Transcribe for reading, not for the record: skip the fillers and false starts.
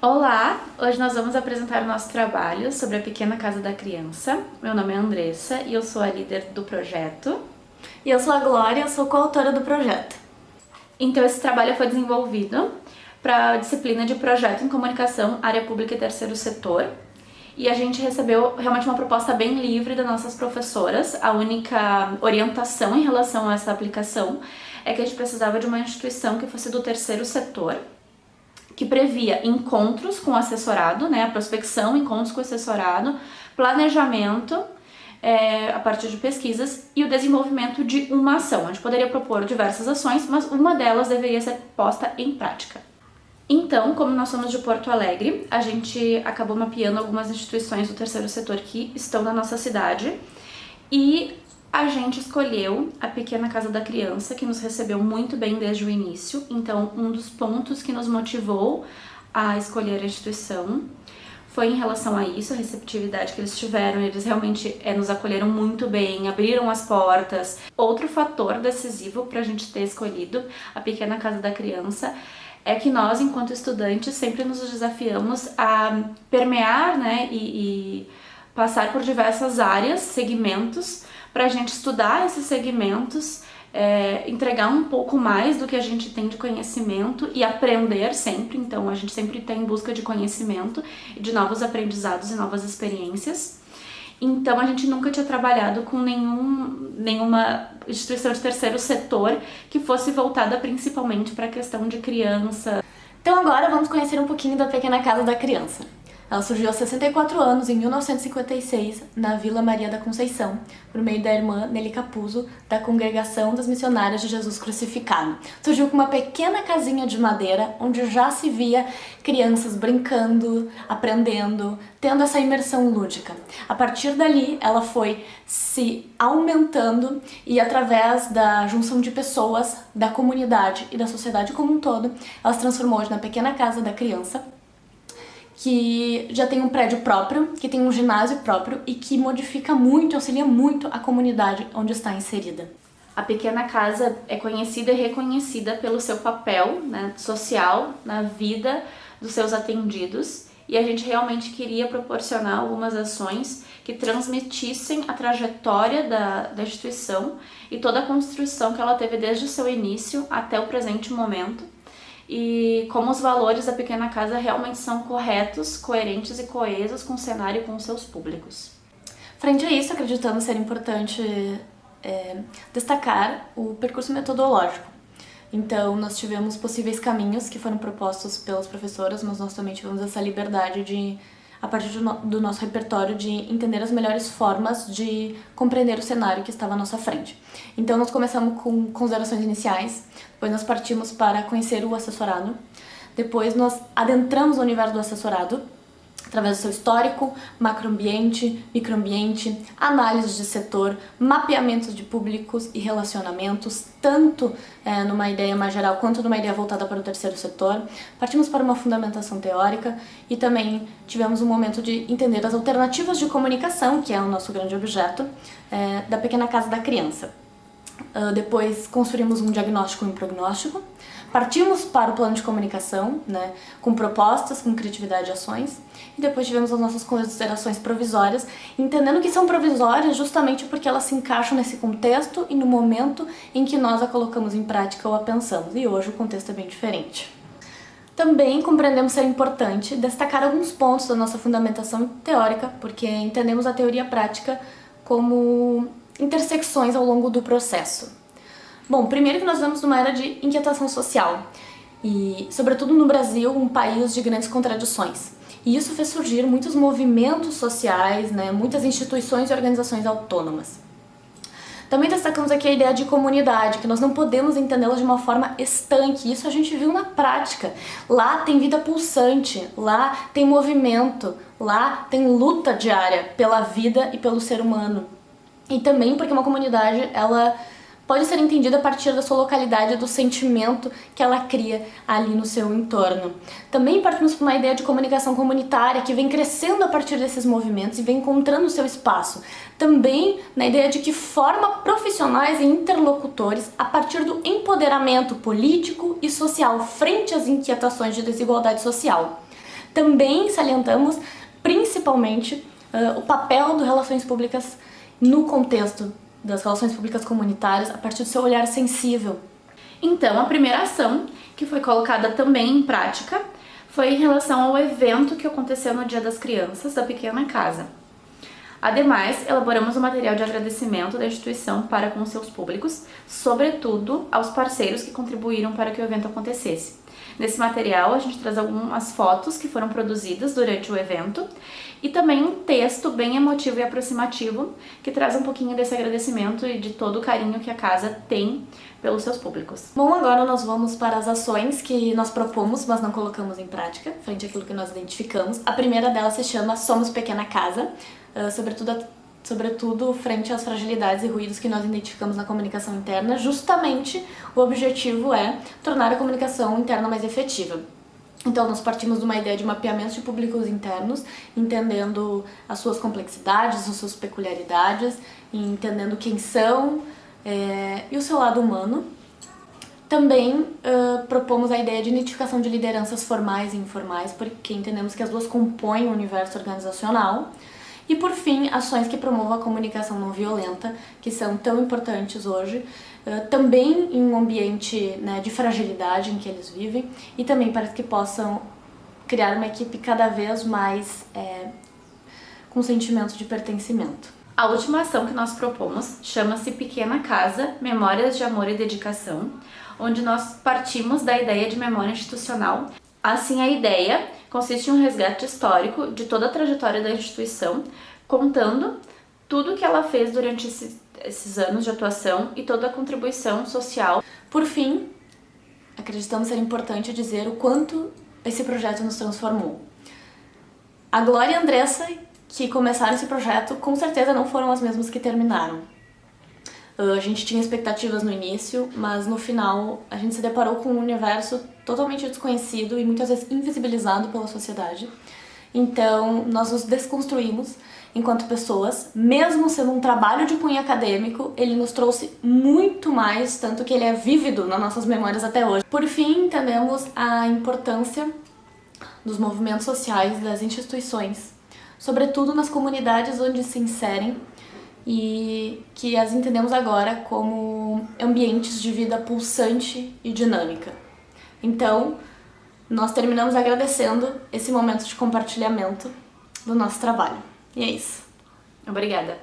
Olá! Hoje nós vamos apresentar o nosso trabalho sobre a Pequena Casa da Criança. Meu nome é Andressa e eu sou a líder do projeto. E eu sou a Glória, eu sou coautora do projeto. Então esse trabalho foi desenvolvido para a disciplina de Projeto em Comunicação, Área Pública e Terceiro Setor. E a gente recebeu realmente uma proposta bem livre das nossas professoras. A única orientação em relação a essa aplicação é que a gente precisava de uma instituição que fosse do terceiro setor, que previa encontros com o assessorado, a prospecção, encontros com o assessorado, planejamento a partir de pesquisas e o desenvolvimento de uma ação. A gente poderia propor diversas ações, mas uma delas deveria ser posta em prática. Então, como nós somos de Porto Alegre, a gente acabou mapeando algumas instituições do terceiro setor que estão na nossa cidade e a gente escolheu a Pequena Casa da Criança, que nos recebeu muito bem desde o início. Então, um dos pontos que nos motivou a escolher a instituição foi em relação a isso, a receptividade que eles tiveram. Eles realmente nos acolheram muito bem, abriram as portas. Outro fator decisivo para a gente ter escolhido a Pequena Casa da Criança é que nós, enquanto estudantes, sempre nos desafiamos a permear, e passar por diversas áreas, segmentos, para a gente estudar esses segmentos, entregar um pouco mais do que a gente tem de conhecimento e aprender sempre. Então a gente sempre está em busca de conhecimento e de novos aprendizados e novas experiências. Então a gente nunca tinha trabalhado com nenhuma instituição de terceiro setor que fosse voltada principalmente para a questão de criança. Então agora vamos conhecer um pouquinho da Pequena Casa da Criança. Ela surgiu há 64 anos, em 1956, na Vila Maria da Conceição, por meio da irmã Nelly Capuzzo, da Congregação das Missionárias de Jesus Crucificado. Surgiu com uma pequena casinha de madeira, onde já se via crianças brincando, aprendendo, tendo essa imersão lúdica. A partir dali, ela foi se aumentando e, através da junção de pessoas, da comunidade e da sociedade como um todo, ela se transformou hoje na Pequena Casa da Criança, que já tem um prédio próprio, que tem um ginásio próprio e que modifica muito, auxilia muito a comunidade onde está inserida. A Pequena Casa é conhecida e reconhecida pelo seu papel social na vida dos seus atendidos, e a gente realmente queria proporcionar algumas ações que transmitissem a trajetória da instituição e toda a construção que ela teve desde o seu início até o presente momento, e como os valores da Pequena Casa realmente são corretos, coerentes e coesos com o cenário e com os seus públicos. Frente a isso, acreditamos ser importante destacar o percurso metodológico. Então, nós tivemos possíveis caminhos que foram propostos pelas professoras, mas nós também tivemos essa liberdade de, a partir do nosso repertório, de entender as melhores formas de compreender o cenário que estava à nossa frente. Então nós começamos com considerações iniciais, depois nós partimos para conhecer o assessorado, depois nós adentramos no universo do assessorado, através do seu histórico, macroambiente, microambiente, análise de setor, mapeamento de públicos e relacionamentos, tanto numa ideia mais geral quanto numa ideia voltada para o terceiro setor. Partimos para uma fundamentação teórica e também tivemos um momento de entender as alternativas de comunicação, que é o nosso grande objeto, da Pequena Casa da Criança. Depois construímos um diagnóstico e um prognóstico. Partimos para o plano de comunicação, com propostas, com criatividade e ações, e depois tivemos as nossas considerações provisórias, entendendo que são provisórias justamente porque elas se encaixam nesse contexto e no momento em que nós a colocamos em prática ou a pensamos, e hoje o contexto é bem diferente. Também compreendemos ser importante destacar alguns pontos da nossa fundamentação teórica, porque entendemos a teoria e a prática como intersecções ao longo do processo. Bom, primeiro que nós vivemos numa era de inquietação social e, sobretudo no Brasil, um país de grandes contradições. E isso fez surgir muitos movimentos sociais, muitas instituições e organizações autônomas. Também destacamos aqui a ideia de comunidade, que nós não podemos entendê-la de uma forma estanque. Isso a gente viu na prática. Lá tem vida pulsante, lá tem movimento, lá tem luta diária pela vida e pelo ser humano. E também porque uma comunidade, ela pode ser entendida a partir da sua localidade, do sentimento que ela cria ali no seu entorno. Também partimos para uma ideia de comunicação comunitária que vem crescendo a partir desses movimentos e vem encontrando o seu espaço. Também na ideia de que forma profissionais e interlocutores a partir do empoderamento político e social frente às inquietações de desigualdade social. Também salientamos, principalmente, o papel do Relações Públicas no contexto das relações públicas comunitárias a partir do seu olhar sensível. Então, a primeira ação, que foi colocada também em prática, foi em relação ao evento que aconteceu no Dia das Crianças da Pequena Casa. Ademais, elaboramos um material de agradecimento da instituição para com seus públicos, sobretudo aos parceiros que contribuíram para que o evento acontecesse. Nesse material, a gente traz algumas fotos que foram produzidas durante o evento e também um texto bem emotivo e aproximativo que traz um pouquinho desse agradecimento e de todo o carinho que a casa tem pelos seus públicos. Bom, agora nós vamos para as ações que nós propomos, mas não colocamos em prática, frente àquilo que nós identificamos. A primeira delas se chama Somos Pequena Casa, sobretudo frente às fragilidades e ruídos que nós identificamos na comunicação interna. Justamente o objetivo é tornar a comunicação interna mais efetiva. Então, nós partimos de uma ideia de mapeamento de públicos internos, entendendo as suas complexidades, as suas peculiaridades, entendendo quem são e o seu lado humano. Também propomos a ideia de identificação de lideranças formais e informais, porque entendemos que as duas compõem o universo organizacional. E, por fim, ações que promovam a comunicação não violenta, que são tão importantes hoje, também em um ambiente, né, de fragilidade em que eles vivem, e também para que possam criar uma equipe cada vez mais com sentimento de pertencimento. A última ação que nós propomos chama-se Pequena Casa, Memórias de Amor e Dedicação, onde nós partimos da ideia de memória institucional. Assim, a ideia consiste em um resgate histórico de toda a trajetória da instituição, contando tudo que ela fez durante esses anos de atuação e toda a contribuição social. Por fim, acreditamos ser importante dizer o quanto esse projeto nos transformou. A Glória e a Andressa, que começaram esse projeto, com certeza não foram as mesmas que terminaram. A gente tinha expectativas no início, mas no final a gente se deparou com um universo totalmente desconhecido e muitas vezes invisibilizado pela sociedade. Então, nós nos desconstruímos enquanto pessoas, mesmo sendo um trabalho de cunho acadêmico, ele nos trouxe muito mais, tanto que ele é vívido nas nossas memórias até hoje. Por fim, entendemos a importância dos movimentos sociais, das instituições, sobretudo nas comunidades onde se inserem, e que as entendemos agora como ambientes de vida pulsante e dinâmica. Então, nós terminamos agradecendo esse momento de compartilhamento do nosso trabalho. E é isso. Obrigada.